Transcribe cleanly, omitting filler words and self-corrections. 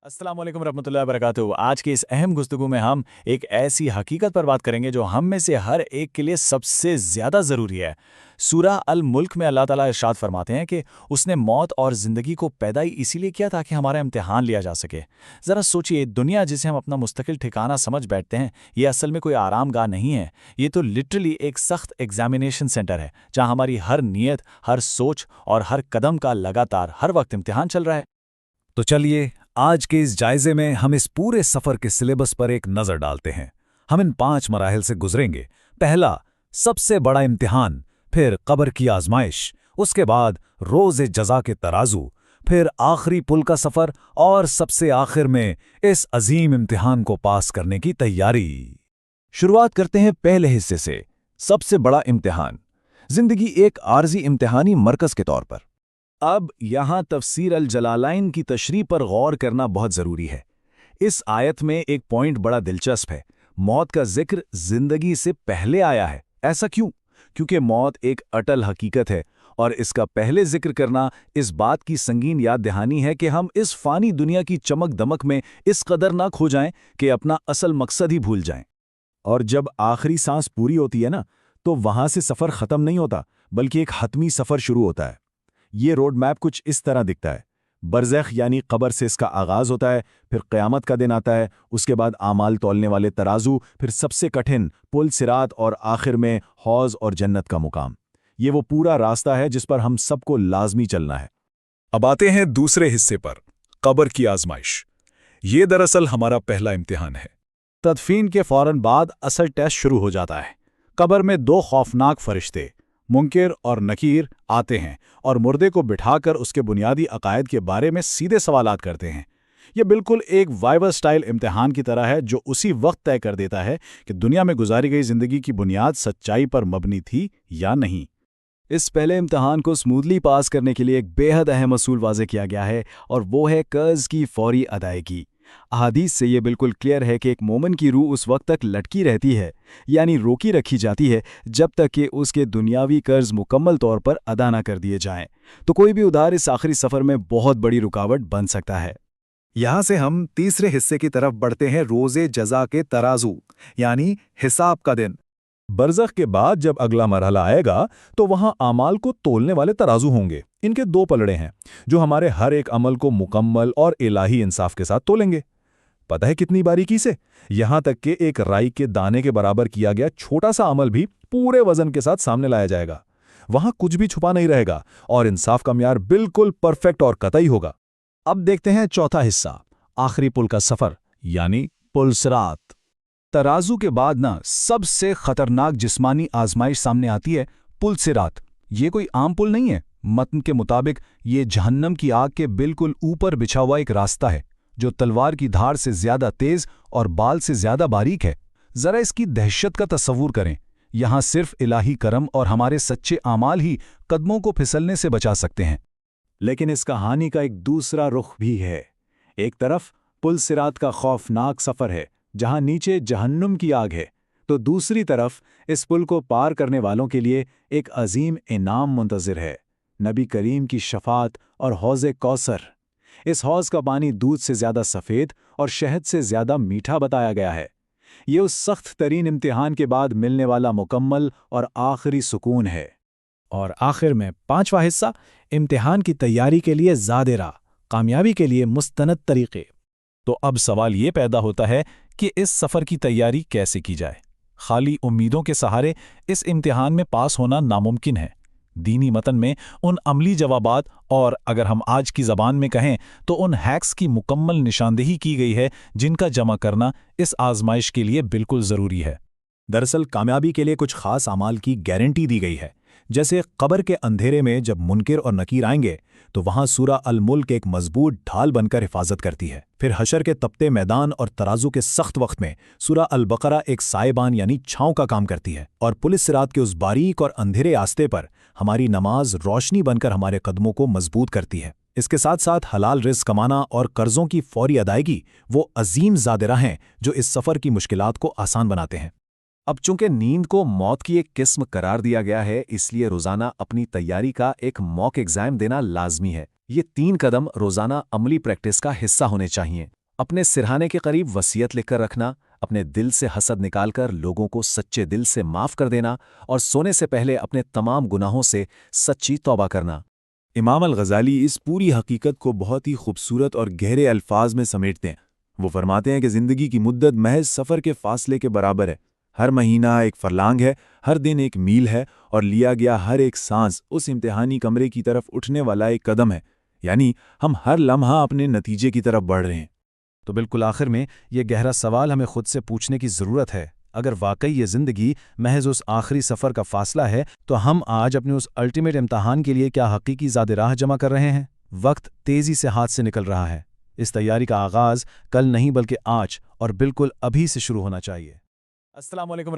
अस्सलाम वालेकुम रहमतुल्लाहि व बरकातुहू। आज की इस अहम गुफ्तगू में हम एक ऐसी हकीकत पर बात करेंगे जो हम में से हर एक के लिए सबसे ज़्यादा ज़रूरी है। सूरह अल मुल्क में अल्लाह ताला इरशाद फरमाते हैं कि उसने मौत और ज़िंदगी को पैदा ही इसीलिए किया ताकि हमारा इम्तिहान लिया जा सके। ज़रा सोचिए, दुनिया जिसे हम अपना मुस्तकिल ठिकाना समझ बैठते हैं, ये असल में कोई आरामगाह नहीं है। ये तो लिटरली एक सख्त एग्जामिनेशन सेंटर है, जहाँ हमारी हर नीयत, हर सोच और हर कदम का लगातार हर वक्त इम्तिहान चल रहा है। तो चलिए, आज के इस जायजे में हम इस पूरे सफर के सिलेबस पर एक नजर डालते हैं। हम इन 5 मराहिल से गुजरेंगे। पहला, सबसे बड़ा इम्तिहान, फिर कब्र की आजमाइश, उसके बाद रोज़े जज़ा के तराजू, फिर आखिरी पुल का सफर और सबसे आखिर में इस अजीम इम्तिहान को पास करने की तैयारी। शुरुआत करते हैं पहले हिस्से से, सबसे बड़ा इम्तिहान। जिंदगी एक आर्जी इम्तिहानी मरकज के तौर पर। अब यहाँ तफसीर अल जलालाइन की तशरीह पर गौर करना बहुत ज़रूरी है। इस आयत में एक पॉइंट बड़ा दिलचस्प है। मौत का जिक्र जिंदगी से पहले आया है। ऐसा क्यों? क्योंकि मौत एक अटल हकीकत है और इसका पहले जिक्र करना इस बात की संगीन याद दहानी है कि हम इस फ़ानी दुनिया की चमक दमक में इस कदर ना खो जाएं कि अपना असल मकसद ही भूल जाएं। और जब आखिरी सांस पूरी होती है ना, तो वहाँ से सफ़र ख़त्म नहीं होता, बल्कि एक हतमी सफ़र शुरू होता है। ये रोड मैप कुछ इस तरह दिखता है। बरज़ख यानी कब्र से इसका आगाज़ होता है, फिर क़यामत का दिन आता है, उसके बाद आमाल तौलने वाले तराजू, फिर सबसे कठिन पुल सिरात और आखिर में हौज़ और जन्नत का मुकाम। ये वो पूरा रास्ता है जिस पर हम सबको लाजमी चलना है। अब आते हैं दूसरे हिस्से पर, कब्र की आजमाइश। ये दरअसल हमारा पहला इम्तिहान है। तदफीन के फ़ौरन बाद असल टेस्ट शुरू हो जाता है। कब्र में 2 खौफनाक फरिश्ते, मुनकिर और नकीर, आते हैं और मुर्दे को बिठाकर उसके बुनियादी अकायद के बारे में सीधे सवालात करते हैं। यह बिल्कुल एक वाइवा स्टाइल इम्तिहान की तरह है, जो उसी वक्त तय कर देता है कि दुनिया में गुजारी गई जिंदगी की बुनियाद सच्चाई पर मबनी थी या नहीं। इस पहले इम्तिहान को स्मूथली पास करने के लिए एक बेहद अहम असूल वाज़े किया गया है, और वो है कर्ज़ की फौरी अदायगी। अहादीस से ये बिल्कुल क्लियर है कि एक मोमिन की रूह उस वक्त तक लटकी रहती है, यानी रोकी रखी जाती है, जब तक कि उसके दुनियावी कर्ज मुकम्मल तौर पर अदा न कर दिए जाएं। तो कोई भी उधार इस आखिरी सफ़र में बहुत बड़ी रुकावट बन सकता है। यहाँ से हम तीसरे हिस्से की तरफ बढ़ते हैं, रोज़े जज़ा के तराजू, यानी हिसाब का दिन। बरज़ख के बाद जब अगला मरहला आएगा, तो वहाँ आमाल को तोलने वाले तराजू होंगे। इनके 2 पलड़े हैं जो हमारे हर एक अमल को मुकम्मल और इलाही इंसाफ के साथ तोलेंगे। पता है कितनी बारीकी से? यहाँ तक कि एक राई के दाने के बराबर किया गया छोटा सा अमल भी पूरे वजन के साथ सामने लाया जाएगा। वहाँ कुछ भी छुपा नहीं रहेगा और इंसाफ का म्यार बिल्कुल परफेक्ट और कतई होगा। अब देखते हैं चौथा हिस्सा, आखिरी पुल का सफ़र, यानी पुल सिरात। तराजू के बाद ना सबसे खतरनाक जिस्मानी आजमाइश सामने आती है, पुल सिरात। ये कोई आम पुल नहीं है। मतन के मुताबिक ये जहन्नम की आग के बिल्कुल ऊपर बिछा हुआ एक रास्ता है, जो तलवार की धार से ज्यादा तेज और बाल से ज्यादा बारीक है। जरा इसकी दहशत का तस्वूर करें। यहाँ सिर्फ इलाही करम और हमारे सच्चे आमाल ही कदमों को फिसलने से बचा सकते हैं। लेकिन इस कहानी का एक दूसरा रुख भी है। एक तरफ पुल सिरात का खौफनाक सफ़र है, जहाँ नीचे जहन्नुम की आग है, तो दूसरी तरफ इस पुल को पार करने वालों के लिए एक अजीम इनाम मुंतज़िर है, नबी करीम की शफात और हौज़े कौसर। इस हौज़ का पानी दूध से ज़्यादा सफ़ेद और शहद से ज़्यादा मीठा बताया गया है। ये उस सख्त तरीन इम्तिहान के बाद मिलने वाला मुकम्मल और आखिरी सुकून है। और आखिर में 5वां हिस्सा, इम्तिहान की तैयारी के लिए ज़ादिरा, कामयाबी के लिए मुस्तनद तरीक़े। तो अब सवाल ये पैदा होता है कि इस सफ़र की तैयारी कैसे की जाए। खाली उम्मीदों के सहारे इस इम्तिहान में पास होना नामुमकिन है। दीनी मतन में उन अमली जवाबात और अगर हम आज की ज़बान में कहें तो उन हैक्स की मुकम्मल निशानदेही की गई है, जिनका जमा करना इस आजमाइश के लिए बिल्कुल ज़रूरी है। दरअसल कामयाबी के लिए कुछ खास अमाल की गारंटी दी गई है। जैसे कब्र के अंधेरे में जब मुनकिर और नकीर आएंगे, तो वहाँ सूरह अल मुल्क एक मजबूत ढाल बनकर हिफाजत करती है। फिर हशर के तपते मैदान और तराजू के सख्त वक्त में सूरह अल बकरा एक साइबान यानी छांव का काम करती है। और पुलिस सिरात के उस बारीक और अंधेरे आस्ते पर हमारी नमाज रोशनी बनकर हमारे कदमों को मजबूत करती है। इसके साथ साथ हलाल रिज़्क कमाना और कर्ज़ों की फौरी अदायगी वो अजीम ज़ादिरा हैं जो इस सफ़र की मुश्किलात को आसान बनाते हैं। अब चूंकि नींद को मौत की एक किस्म करार दिया गया है, इसलिए रोज़ाना अपनी तैयारी का एक मॉक एग्ज़ाम देना लाजमी है। ये 3 कदम रोज़ाना अमली प्रैक्टिस का हिस्सा होने चाहिए। اپنے سرہانے کے قریب وصیت لکھ کر رکھنا، اپنے دل سے حسد نکال کر لوگوں کو سچے دل سے معاف کر دینا، اور سونے سے پہلے اپنے تمام گناہوں سے سچی توبہ کرنا۔ امام الغزالی اس پوری حقیقت کو بہت ہی خوبصورت اور گہرے الفاظ میں سمیٹتے ہیں۔ وہ فرماتے ہیں کہ زندگی کی مدت محض سفر کے فاصلے کے برابر ہے۔ ہر مہینہ ایک فرلانگ ہے، ہر دن ایک میل ہے، اور لیا گیا ہر ایک سانس اس امتحانی کمرے کی طرف اٹھنے والا ایک قدم ہے، یعنی ہم ہر لمحہ اپنے نتیجے کی طرف بڑھ رہے ہیں۔ تو بالکل آخر میں یہ گہرا سوال ہمیں خود سے پوچھنے کی ضرورت ہے، اگر واقعی یہ زندگی محض اس آخری سفر کا فاصلہ ہے تو ہم آج اپنے اس الٹیمیٹ امتحان کے لیے کیا حقیقی زاد راہ جمع کر رہے ہیں؟ وقت تیزی سے ہاتھ سے نکل رہا ہے، اس تیاری کا آغاز کل نہیں بلکہ آج اور بالکل ابھی سے شروع ہونا چاہیے۔ السلام علیکم